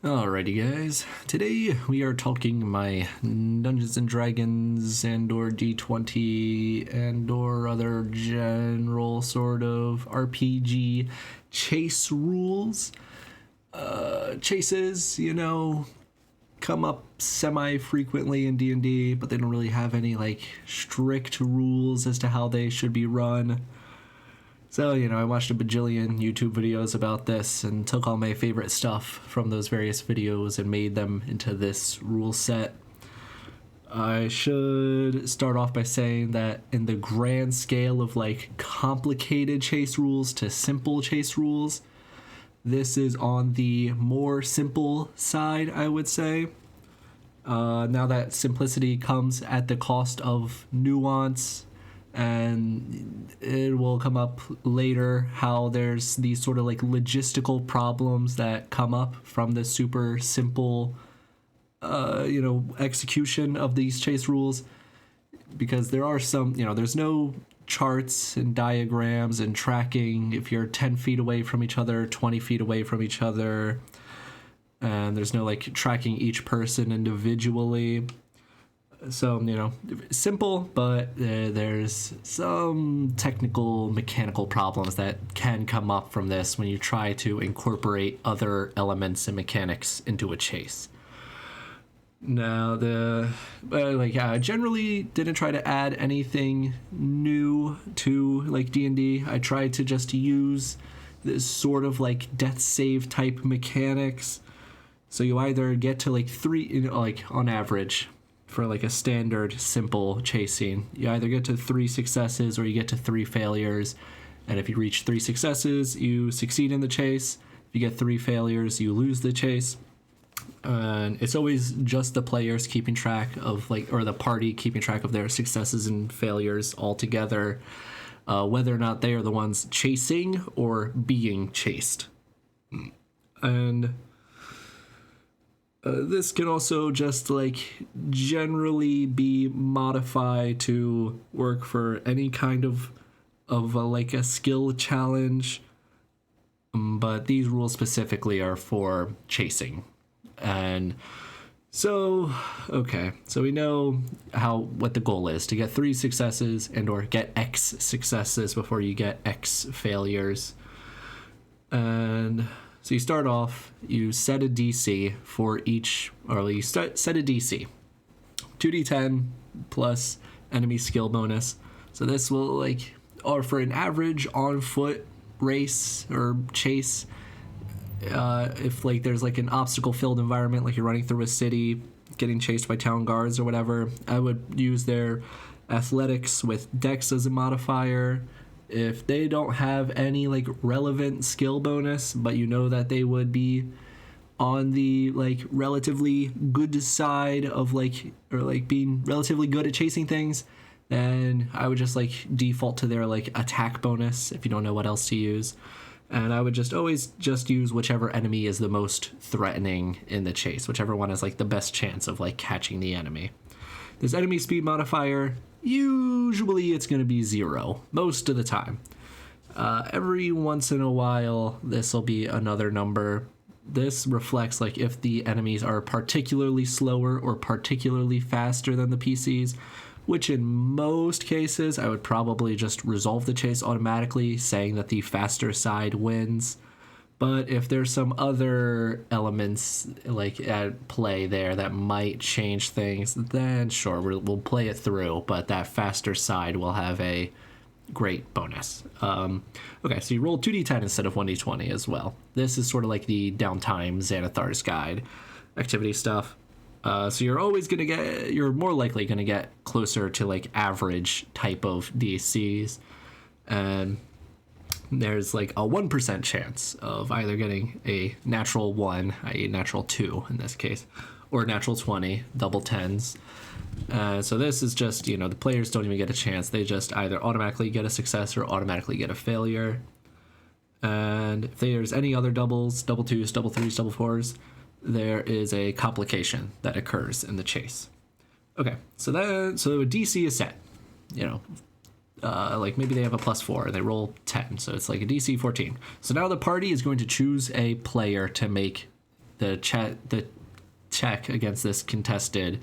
Alrighty guys, today we are talking my Dungeons and Dragons and or D20 and or other general sort of RPG chase rules. Chases, come up semi-frequently in D&D, but they don't really have any strict rules as to how they should be run. So, I watched a bajillion YouTube videos about this and took all my favorite stuff from those various videos and made them into this rule set. I should start off by saying that in the grand scale of complicated chase rules to simple chase rules, this is on the more simple side, I would say. Now that simplicity comes at the cost of nuance, and it will come up later how there's these sort of logistical problems that come up from the super simple execution of these chase rules, because there are some, there's no charts and diagrams and tracking if you're 10 feet away from each other, 20 feet away from each other, and there's no tracking each person individually. So, simple, but there's some technical, mechanical problems that can come up from this when you try to incorporate other elements and mechanics into a chase. Now, I generally didn't try to add anything new to D&D. I tried to just use this sort of death save type mechanics. So you either get to three, on average, for a standard simple chasing, you either get to 3 successes or you get to 3 failures. And if you reach 3 successes, you succeed in the chase. If you get 3 failures, you lose the chase. And it's always just the players keeping track of or the party keeping track of their successes and failures all together, whether or not they are the ones chasing or being chased. And this can also just generally be modified to work for any kind of a skill challenge, but these rules specifically are for chasing. And so we know what the goal is: to get 3 successes and or get X successes before you get X failures. And so you start off, you set a DC for each, or you set a DC. 2d10 plus enemy skill bonus. So this will or for an average on foot race or chase, if there's an obstacle filled environment, you're running through a city, getting chased by town guards or whatever, I would use their athletics with dex as a modifier. If they don't have any relevant skill bonus, but that they would be on the relatively good side of being relatively good at chasing things, then I would just default to their attack bonus if you don't know what else to use. And I would just always just use whichever enemy is the most threatening in the chase, whichever one has the best chance of catching the enemy. This enemy speed modifier, usually it's going to be 0 most of the time. Every once in a while, this will be another number. This reflects if the enemies are particularly slower or particularly faster than the PCs, which in most cases, I would probably just resolve the chase automatically, saying that the faster side wins. But if there's some other elements at play there that might change things, then sure, we'll play it through, but that faster side will have a great bonus. Okay, so you roll 2d10 instead of 1d20 as well. This is sort of the downtime Xanathar's Guide activity stuff. So you're more likely going to get closer to average type of DCs, and there's a 1% chance of either getting a natural 1, i.e. natural 2 in this case, or natural 20, double 10s. So this is just, the players don't even get a chance. They just either automatically get a success or automatically get a failure. And if there's any other doubles, double 2s, double 3s, double 4s, there is a complication that occurs in the chase. Okay, so a DC is set, maybe they have a +4 and they roll 10, so it's a DC 14. So now the party is going to choose a player to make the check against this contested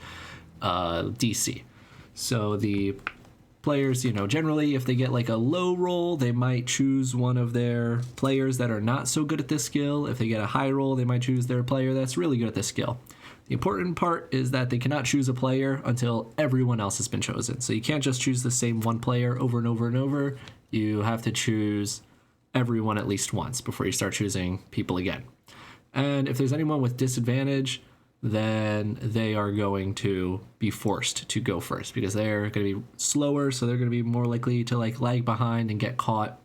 DC. So the players, generally if they get like a low roll, they might choose one of their players that are not so good at this skill. If they get a high roll, they might choose their player that's really good at this skill. The important part is that they cannot choose a player until everyone else has been chosen. So you can't just choose the same one player over and over and over. You have to choose everyone at least once before you start choosing people again. And if there's anyone with disadvantage, then they are going to be forced to go first because they're going to be slower, so they're going to be more likely to like lag behind and get caught.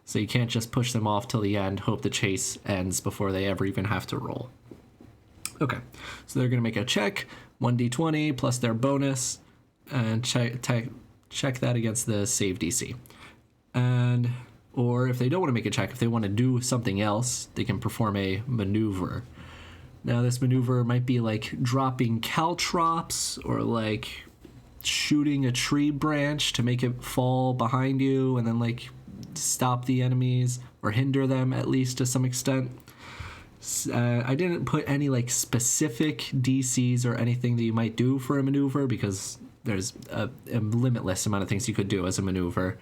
So you can't just push them off till the end, hope the chase ends before they ever even have to roll. Okay, so they're going to make a check, 1d20 plus their bonus, and check that against the save DC. And or if they don't want to make a check, if they want to do something else, they can perform a maneuver. Now this maneuver might be like dropping caltrops or like shooting a tree branch to make it fall behind you and then like stop the enemies or hinder them at least to some extent. I didn't put any like specific DCs or anything that you might do for a maneuver because there's a limitless amount of things you could do as a maneuver.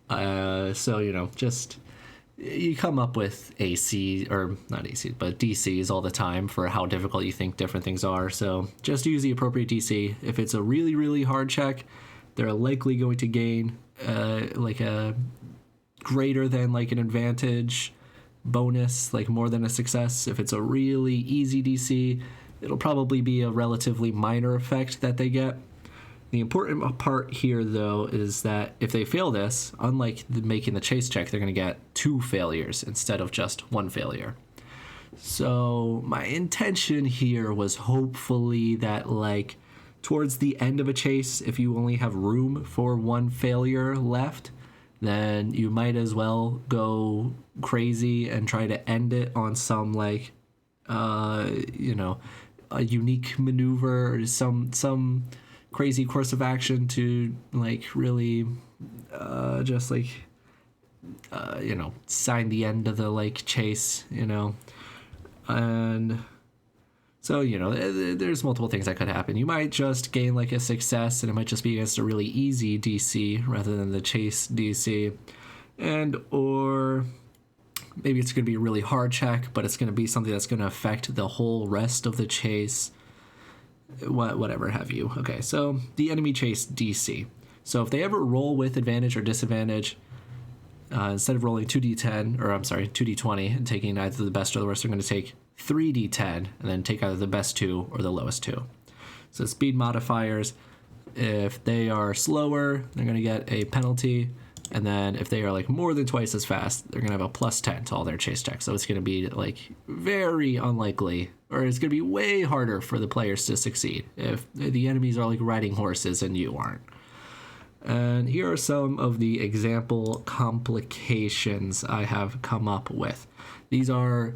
So, just you come up with AC, or not AC, but DCs all the time for how difficult you think different things are. So just use the appropriate DC. If it's a really, really hard check, they're likely going to gain like a greater than like an advantage bonus, like more than a success. If it's a really easy DC, it'll probably be a relatively minor effect that they get. The important part here, though, is that if they fail this, unlike making the chase check, they're going to get 2 failures instead of just 1 failure. So my intention here was hopefully that, like, towards the end of a chase, if you only have room for 1 failure left, then you might as well go crazy and try to end it on some, like, a unique maneuver or some crazy course of action to like really sign the end of the like chase, and so there's multiple things that could happen. You might just gain like a success and it might just be against a really easy DC rather than the chase DC, and or maybe it's going to be a really hard check, but it's going to be something that's going to affect the whole rest of the chase, whatever have you. Okay, so the enemy chase DC. So if they ever roll with advantage or disadvantage, instead of rolling 2d20 and taking either the best or the worst, they're going to take 3d10 and then take either the best 2 or the lowest 2. So speed modifiers, if they are slower, they're going to get a penalty. And then if they are like more than twice as fast, they're going to have a plus 10 to all their chase checks. So it's going to be like very unlikely, or it's going to be way harder for the players to succeed if the enemies are like riding horses and you aren't. And here are some of the example complications I have come up with. These are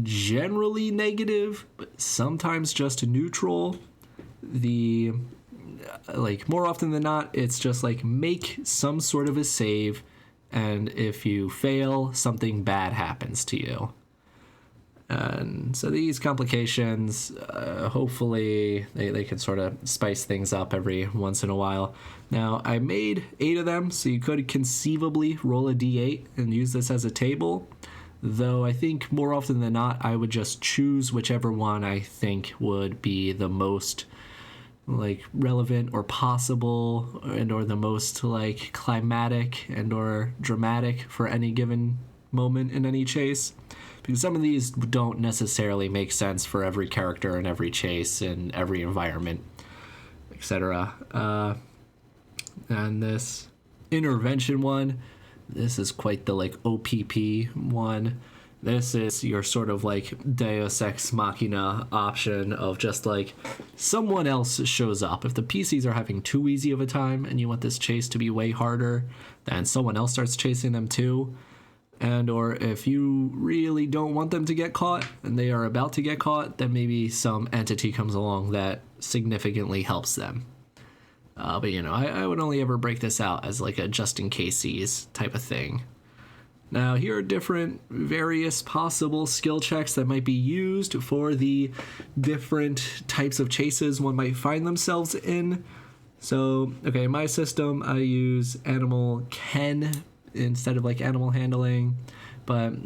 generally negative, but sometimes just neutral. Like more often than not, it's just like make some sort of a save, and if you fail, something bad happens to you. And so these complications, hopefully they can sort of spice things up every once in a while. Now, I made 8 of them, so you could conceivably roll a d8 and use this as a table, though I think more often than not, I would just choose whichever one I think would be the most like relevant or possible and or the most like climatic and or dramatic for any given moment in any chase, because some of these don't necessarily make sense for every character and every chase and every environment, etc. And this intervention one, this is quite the like OPP one. This is your sort of like Deus Ex Machina option of just like someone else shows up. If the PCs are having too easy of a time and you want this chase to be way harder, then someone else starts chasing them too. And or if you really don't want them to get caught and they are about to get caught, then maybe some entity comes along that significantly helps them. But I would only ever break this out as like a just in cases type of thing. Now, here are different various possible skill checks that might be used for the different types of chases one might find themselves in. So, okay, in my system, I use animal ken instead of like animal handling, but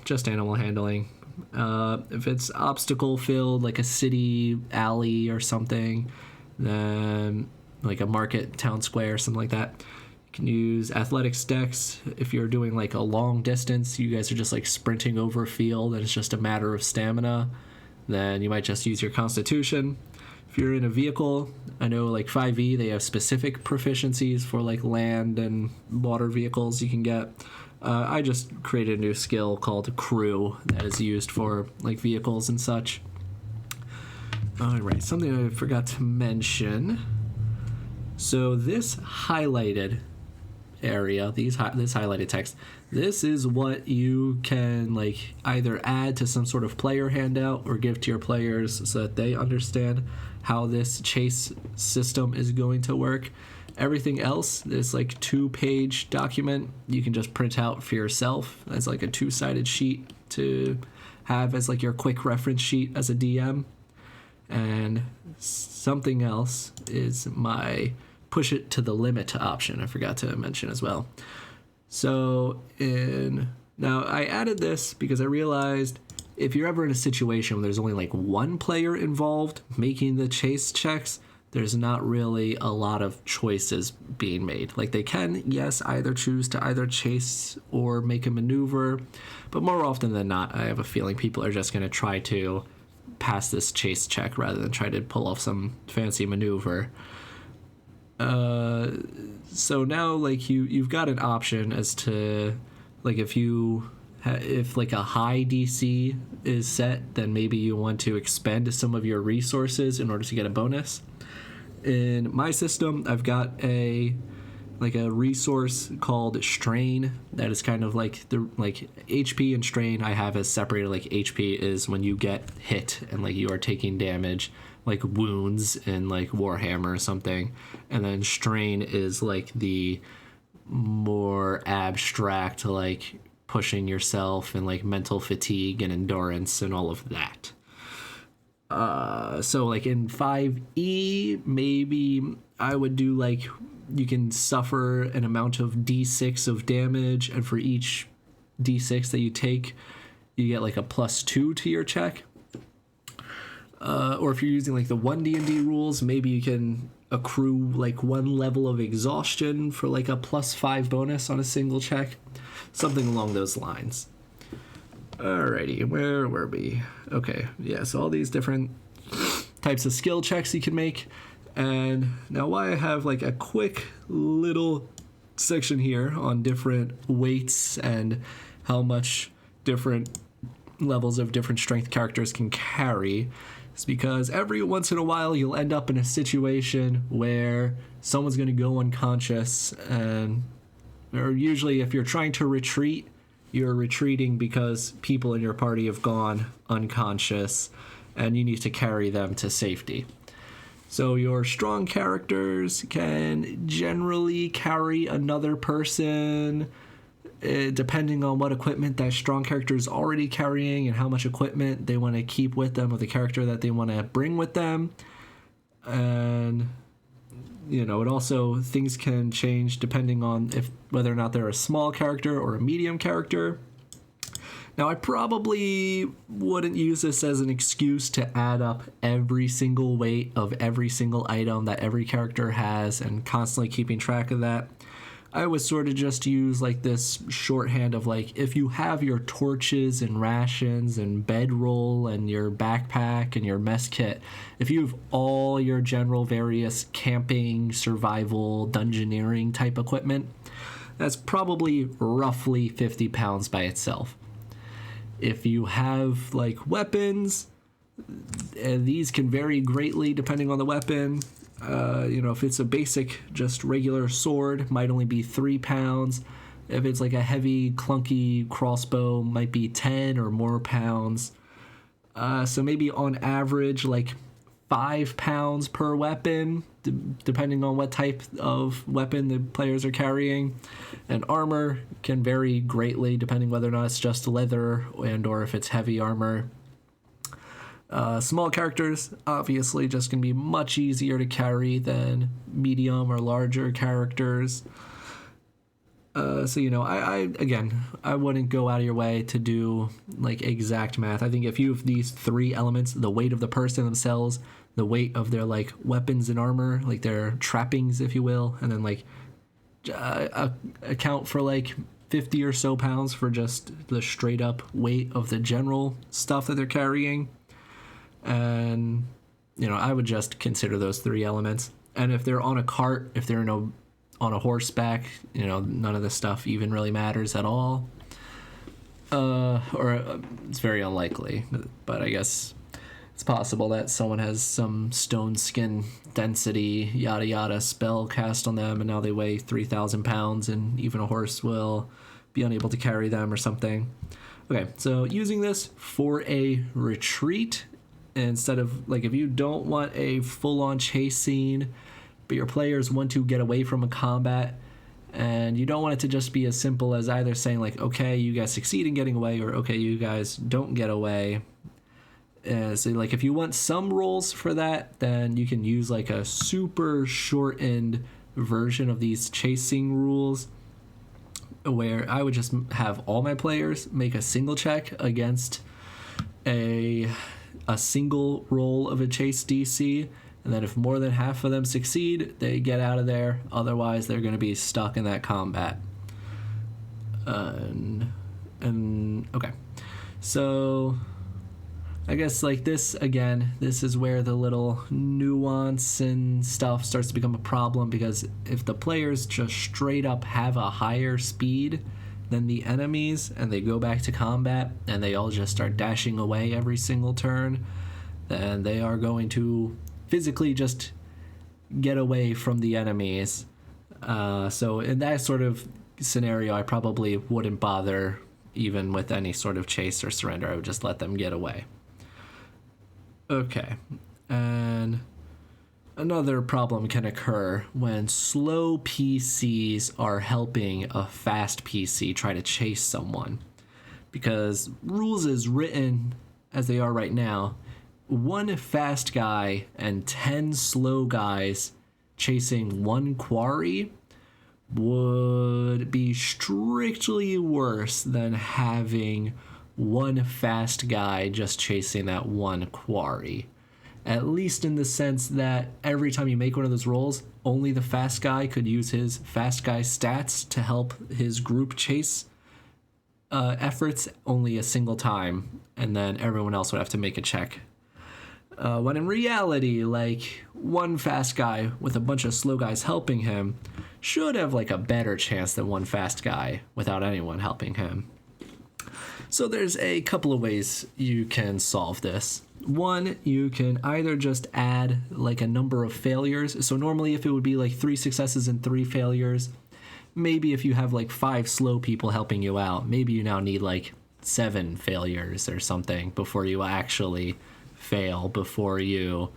just animal handling. If it's obstacle filled, like a city alley or something, then like a market town square, something like that. You can use athletics dex if you're doing like a long distance. You guys are just like sprinting over a field and it's just a matter of stamina. Then you might just use your constitution. If you're in a vehicle, I know like 5e, they have specific proficiencies for like land and water vehicles you can get. I just created a new skill called crew that is used for like vehicles and such. All right, something I forgot to mention. So this highlighted area, this highlighted text, this is what you can like either add to some sort of player handout or give to your players so that they understand how this chase system is going to work. Everything else, this like 2-page document, you can just print out for yourself as like a 2-sided sheet to have as like your quick reference sheet as a DM. And something else is my push it to the limit option I forgot to mention as well. So now I added this because I realized if you're ever in a situation where there's only like one player involved making the chase checks, there's not really a lot of choices being made. Like they can, yes, either choose to either chase or make a maneuver, but more often than not, I have a feeling people are just going to try to pass this chase check rather than try to pull off some fancy maneuver. So now like you've got an option as to like if like a high DC is set, then maybe you want to expend some of your resources in order to get a bonus. In my system, I've got a resource called strain that is kind of like the like HP and strain I have as separated. Like HP is when you get hit and like you are taking damage, like wounds in like Warhammer or something, and then strain is like the more abstract, like pushing yourself and like mental fatigue and endurance and all of that. So like in 5e, maybe I would do like you can suffer an amount of d6 of damage, and for each d6 that you take, you get like a +2 to your check. Or if you're using like the 1 D&D rules, maybe you can accrue like 1 level of exhaustion for like a +5 bonus on a single check. Something along those lines. Alrighty, where were we? Okay, yeah, so all these different types of skill checks you can make. And now why I have like a quick little section here on different weights and how much different levels of different strength characters can carry is because every once in a while you'll end up in a situation where someone's going to go unconscious, or usually if you're trying to retreat, you're retreating because people in your party have gone unconscious and you need to carry them to safety. So your strong characters can generally carry another person, depending on what equipment that strong character is already carrying and how much equipment they want to keep with them, or the character that they want to bring with them. And it also, things can change depending on whether or not they're a small character or a medium character. Now, I probably wouldn't use this as an excuse to add up every single weight of every single item that every character has and constantly keeping track of that. I would sort of just use like this shorthand of like, if you have your torches and rations and bedroll and your backpack and your mess kit, if you have all your general various camping, survival, dungeoneering type equipment, that's probably roughly 50 pounds by itself. If you have like weapons, these can vary greatly depending on the weapon. If it's a basic, just regular sword, might only be 3 pounds. If it's like a heavy, clunky crossbow, might be 10 or more pounds. So maybe on average, like £5 per weapon, depending on what type of weapon the players are carrying. And armor can vary greatly depending whether or not it's just leather and or if it's heavy armor. Small characters, obviously, just going to be much easier to carry than medium or larger characters. So, I wouldn't go out of your way to do, like, exact math. I think if you have these three elements, the weight of the person themselves, the weight of their, like, weapons and armor, like their trappings, if you will, and then, like, account for, like, 50 or so pounds for just the straight-up weight of the general stuff that they're carrying. And, I would just consider those three elements. And if they're on a cart, if they're on a horseback, none of this stuff even really matters at all. Or it's very unlikely, but I guess it's possible that someone has some stone skin density, yada yada spell cast on them, and now they weigh 3,000 pounds, and even a horse will be unable to carry them or something. Okay, so using this for a retreat, instead of, like, if you don't want a full-on chase scene, but your players want to get away from a combat, and you don't want it to just be as simple as either saying, like, okay, you guys succeed in getting away, or okay, you guys don't get away. So, like, if you want some rolls for that, then you can use, like, a super shortened version of these chasing rules, where I would just have all my players make a single check against a single roll of a chase DC, and then if more than half of them succeed, they get out of there. Otherwise, they're going to be stuck in that combat. Okay, so I guess, like, this is where the little nuance and stuff starts to become a problem, because if the players just straight up have a higher speed than the enemies, and they go back to combat, and they all just start dashing away every single turn, then they are going to physically just get away from the enemies. So in that sort of scenario, I probably wouldn't bother even with any sort of chase or surrender. I would just let them get away. Okay, and another problem can occur when slow PCs are helping a fast PC try to chase someone. Because rules is written as they are right now, one fast guy and 10 slow guys chasing one quarry would be strictly worse than having one fast guy just chasing that one quarry. At least in the sense that every time you make one of those rolls, only the fast guy could use his fast guy stats to help his group chase efforts only a single time, and then everyone else would have to make a check. When in reality, like, one fast guy with a bunch of slow guys helping him should have, like, a better chance than one fast guy without anyone helping him. So there's a couple of ways you can solve this. One, you can either just add, like, a number of failures. So normally if it would be like 3 successes and 3 failures, maybe if you have like 5 slow people helping you out, maybe you now need like 7 failures or something before you actually fail, before you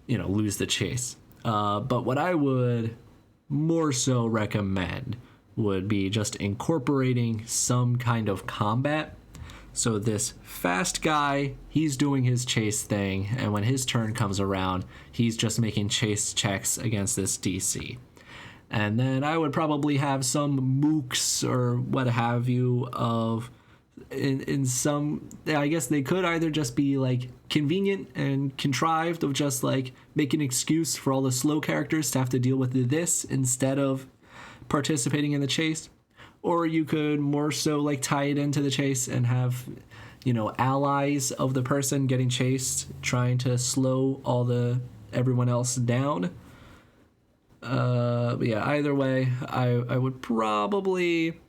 lose the chase. But what I would more so recommend would be just incorporating some kind of combat. So this fast guy, he's doing his chase thing, and when his turn comes around, he's just making chase checks against this DC. And then I would probably have some mooks or what have you of in some, I guess they could either just be like convenient and contrived of just like make an excuse for all the slow characters to have to deal with this instead of participating in the chase. Or you could more so like tie it into the chase and have, allies of the person getting chased, trying to slow everyone else down. But yeah, either way, I would probably,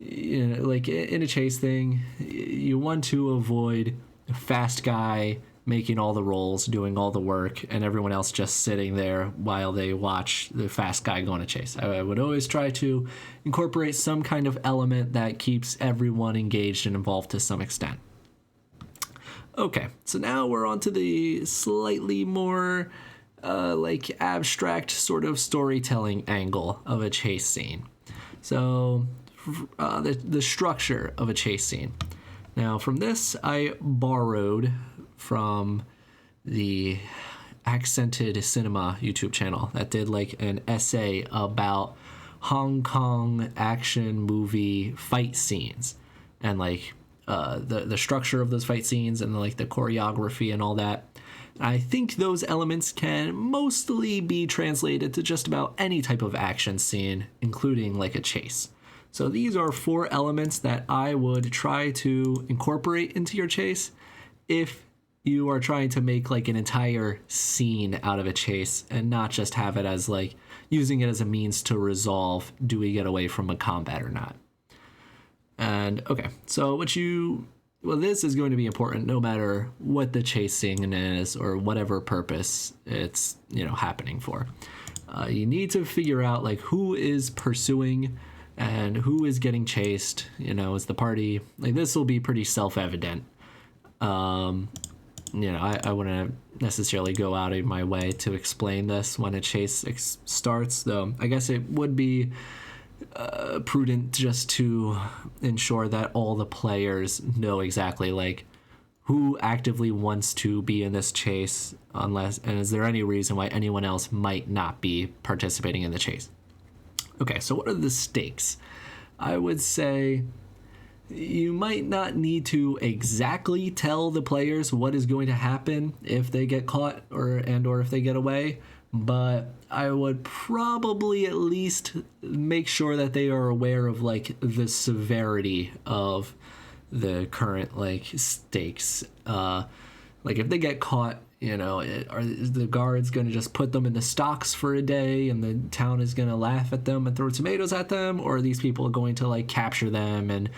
like in a chase thing, you want to avoid a fast guy making all the rolls, doing all the work, and everyone else just sitting there while they watch the fast guy go on a chase. I would always try to incorporate some kind of element that keeps everyone engaged and involved to some extent. Okay, so now we're on to the slightly more like abstract sort of storytelling angle of a chase scene. So the structure of a chase scene. Now from this I borrowed from the Accented Cinema YouTube channel that did like an essay about Hong Kong action movie fight scenes and like the structure of those fight scenes and like the choreography and all that. I think those elements can mostly be translated to just about any type of action scene, including like a chase. So these are 4 elements that I would try to incorporate into your chase if you are trying to make like an entire scene out of a chase and not just have it as like using it as a means to resolve, do we get away from a combat or not? And okay, so this is going to be important no matter what the chase scene is or whatever purpose it's, happening for. You need to figure out like who is pursuing and who is getting chased, is the party. Like this will be pretty self-evident. I wouldn't necessarily go out of my way to explain this when a chase starts, though I guess it would be prudent just to ensure that all the players know exactly like who actively wants to be in this chase, and is there any reason why anyone else might not be participating in the chase. Okay, so what are the stakes? I would say you might not need to exactly tell the players what is going to happen if they get caught or if they get away, but I would probably at least make sure that they are aware of like the severity of the current like stakes. Like if they get caught, are the guards going to just put them in the stocks for a day and the town is going to laugh at them and throw tomatoes at them? Or are these people going to like capture them and,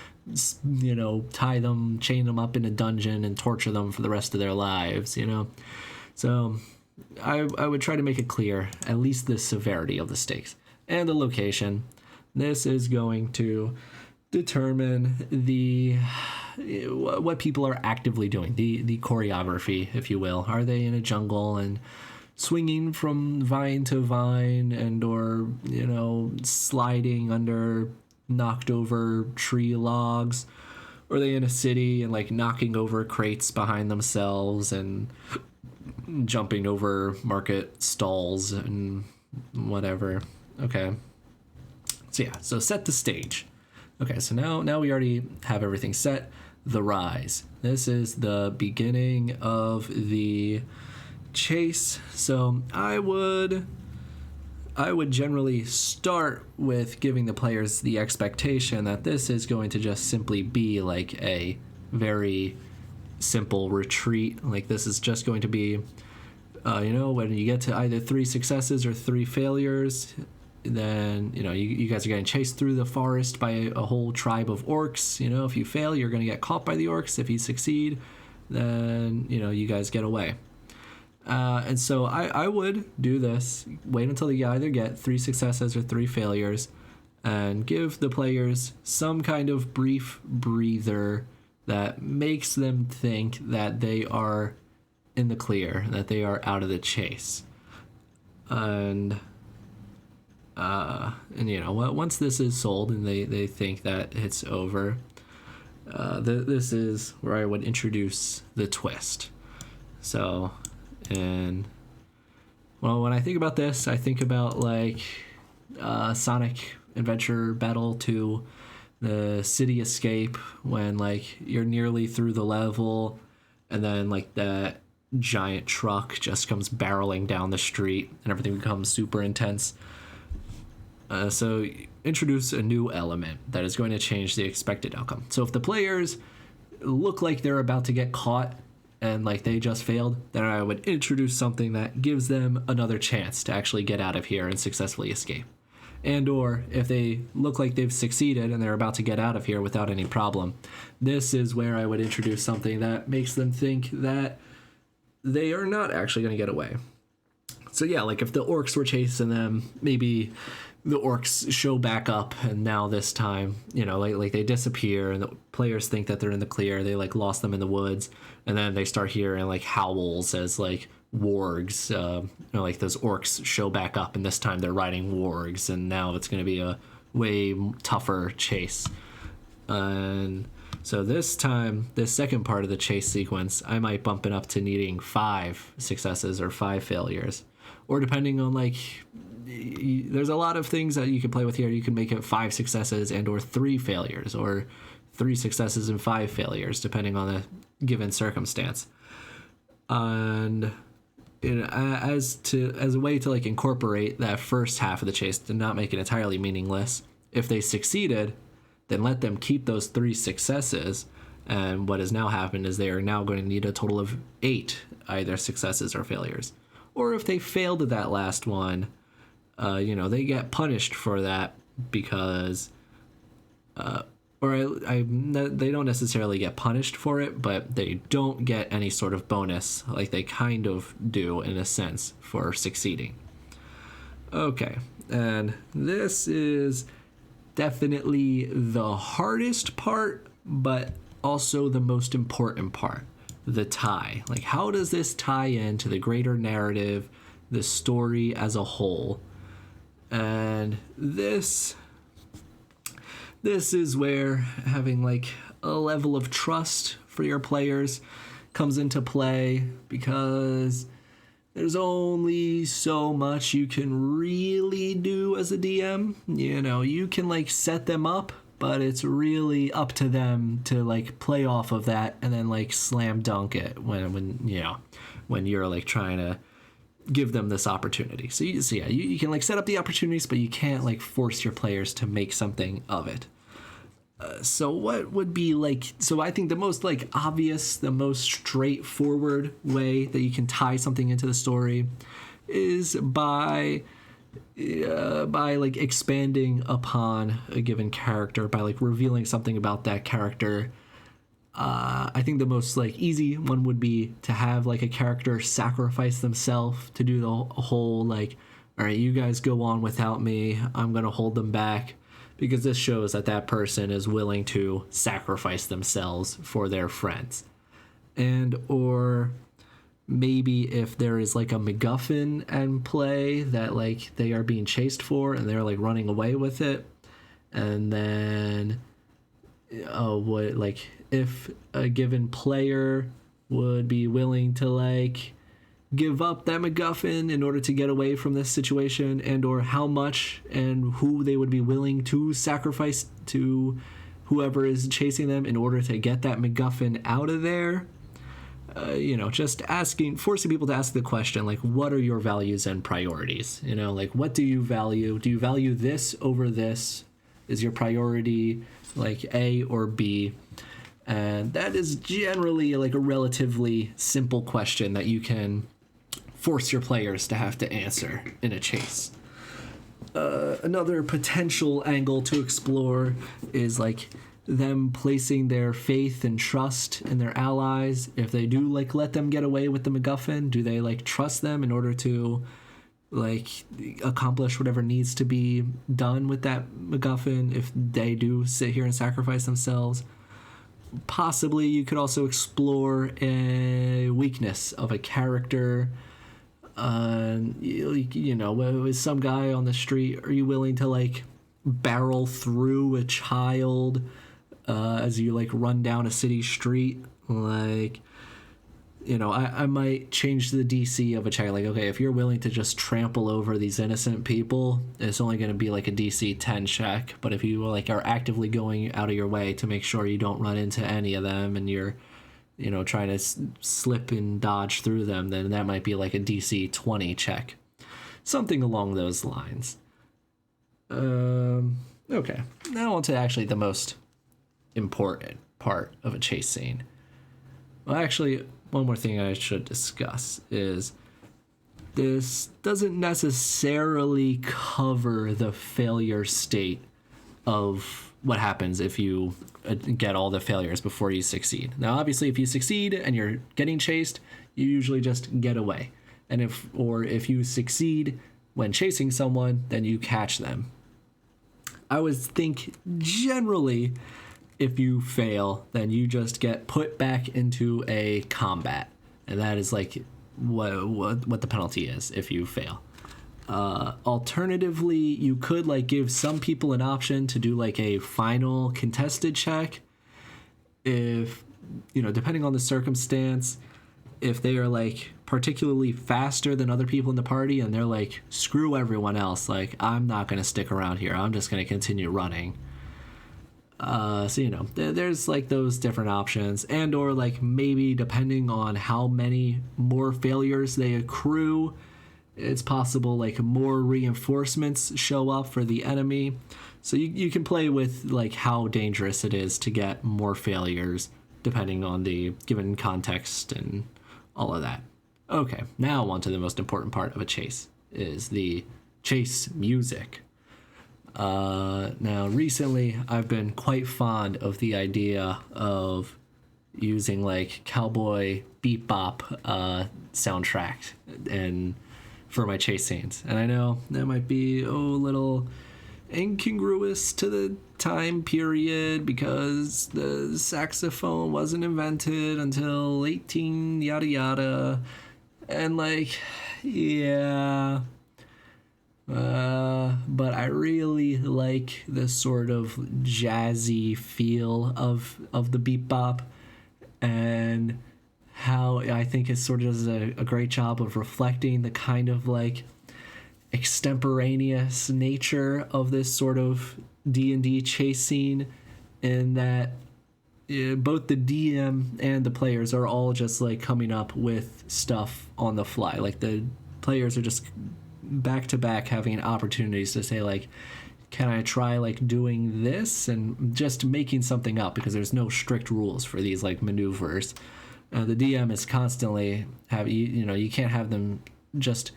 tie them, chain them up in a dungeon and torture them for the rest of their lives, So I would try to make it clear, at least the severity of the stakes and the location. This is going to determine what people are actively doing, the choreography, if you will. Are they in a jungle and swinging from vine to vine or sliding under knocked over tree logs? Or are they in a city and like knocking over crates behind themselves and jumping over market stalls and whatever? Okay, so set the stage. Okay, so now we already have everything set. The rise. This is the beginning of the chase. So I would generally start with giving the players the expectation that this is going to just simply be like a very simple retreat. Like this is just going to be, when you get to either 3 successes or 3 failures, then you guys are getting chased through the forest by a whole tribe of orcs. If you fail, you're going to get caught by the orcs. If you succeed, then you guys get away. And so I would do this, wait until you either get 3 successes or 3 failures, and give the players some kind of brief breather that makes them think that they are in the clear, that they are out of the chase. And once this is sold and they think that it's over, this is where I would introduce the twist. So, when I think about this, I think about like Sonic Adventure Battle 2, the city escape, when like you're nearly through the level and then like that giant truck just comes barreling down the street and everything becomes super intense. So introduce a new element that is going to change the expected outcome. So if the players look like they're about to get caught and like they just failed, then I would introduce something that gives them another chance to actually get out of here and successfully escape. And or if they look like they've succeeded and they're about to get out of here without any problem, this is where I would introduce something that makes them think that they are not actually going to get away. So yeah, like if the orcs were chasing them, maybe the orcs show back up, and now this time, like they disappear, and the players think that they're in the clear. They like lost them in the woods, and then they start hearing like howls as like wargs, like those orcs show back up, and this time they're riding wargs, and now it's going to be a way tougher chase. And so this time, this second part of the chase sequence, I might bump it up to needing 5 successes or 5 failures, or depending on like. There's a lot of things that you can play with here. You can make it 5 successes and or 3 failures, or 3 successes and 5 failures, depending on the given circumstance. And as a way to like incorporate that first half of the chase to not make it entirely meaningless, if they succeeded, then let them keep those 3 successes. And what has now happened is they are now going to need a total of 8 either successes or failures. Or if they failed at that last one, they get punished for that because, they don't necessarily get punished for it, but they don't get any sort of bonus like they kind of do in a sense for succeeding. Okay, and this is definitely the hardest part, but also the most important part, the tie. Like, how does this tie into the greater narrative, the story as a whole? And this is where having like a level of trust for your players comes into play, because there's only so much you can really do as a DM. You can like set them up, but it's really up to them to like play off of that and then like slam dunk it when you're like trying to give them this opportunity. So you can like set up the opportunities, but you can't like force your players to make something of it. So what would be like, so I think the most like obvious, the most straightforward way that you can tie something into the story is by like expanding upon a given character, by like revealing something about that character. I think the most like easy one would be to have like a character sacrifice themselves to do the whole like, all right, you guys go on without me, I'm gonna hold them back, because this shows that person is willing to sacrifice themselves for their friends. And or maybe if there is like a MacGuffin in play that like they are being chased for and they're like running away with it, and then if a given player would be willing to like give up that MacGuffin in order to get away from this situation, and or how much and who they would be willing to sacrifice to whoever is chasing them in order to get that MacGuffin out of there. Just forcing people to ask the question, like, what are your values and priorities? Like, what do you value? Do you value this over this? Is your priority like A or B? And that is generally like a relatively simple question that you can force your players to have to answer in a chase. Another potential angle to explore is like them placing their faith and trust in their allies. If they do like let them get away with the MacGuffin, do they like trust them in order to like accomplish whatever needs to be done with that MacGuffin if they do sit here and sacrifice themselves? Possibly you could also explore a weakness of a character. With some guy on the street, are you willing to like barrel through a child as you like run down a city street? Like, I might change the DC of a child. Like, okay, if you're willing to just trample over these innocent people, it's only going to be like a DC 10 check. But if you like are actively going out of your way to make sure you don't run into any of them, and you're trying to slip and dodge through them, then that might be like a DC 20 check. Something along those lines. Okay, now on to actually the most important part of a chase scene. Well, actually, one more thing I should discuss is this doesn't necessarily cover the failure state of what happens if you get all the failures before you succeed. Now, obviously, if you succeed and you're getting chased, you usually just get away. And if you succeed when chasing someone, then you catch them. I would think generally if you fail, then you just get put back into a combat. And that is like what the penalty is if you fail. Alternatively, you could like give some people an option to do like a final contested check if, depending on the circumstance, if they are like particularly faster than other people in the party and they're like, screw everyone else, like I'm not going to stick around here, I'm just going to continue running. So there's like those different options, and or like maybe depending on how many more failures they accrue, it's possible like more reinforcements show up for the enemy. So you can play with like how dangerous it is to get more failures depending on the given context and all of that. Okay, now on to the most important part of a chase, is the chase music. Now recently I've been quite fond of the idea of using like cowboy bebop soundtrack and for my chase scenes. And I know that might be a little incongruous to the time period because the saxophone wasn't invented until 18 yada yada. And like, yeah. But I really like the sort of jazzy feel of the bebop, and how I think it sort of does a great job of reflecting the kind of like extemporaneous nature of this sort of D&D chase scene, in that both the DM and the players are all just like coming up with stuff on the fly. Like the players are just back to back having opportunities to say like, can I try like doing this, and just making something up because there's no strict rules for these like maneuvers. The DM is constantly you can't have them just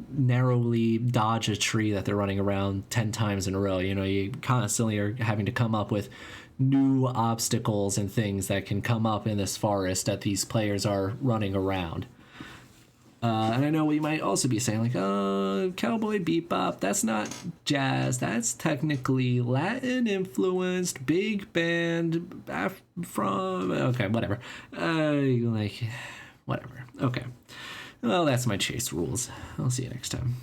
narrowly dodge a tree that they're running around 10 times in a row. You constantly are having to come up with new obstacles and things that can come up in this forest that these players are running around. And I know we might also be saying like, oh, cowboy bebop, that's not jazz, that's technically Latin influenced big band from, okay, whatever. Whatever. Okay. Well, that's my chase rules. I'll see you next time.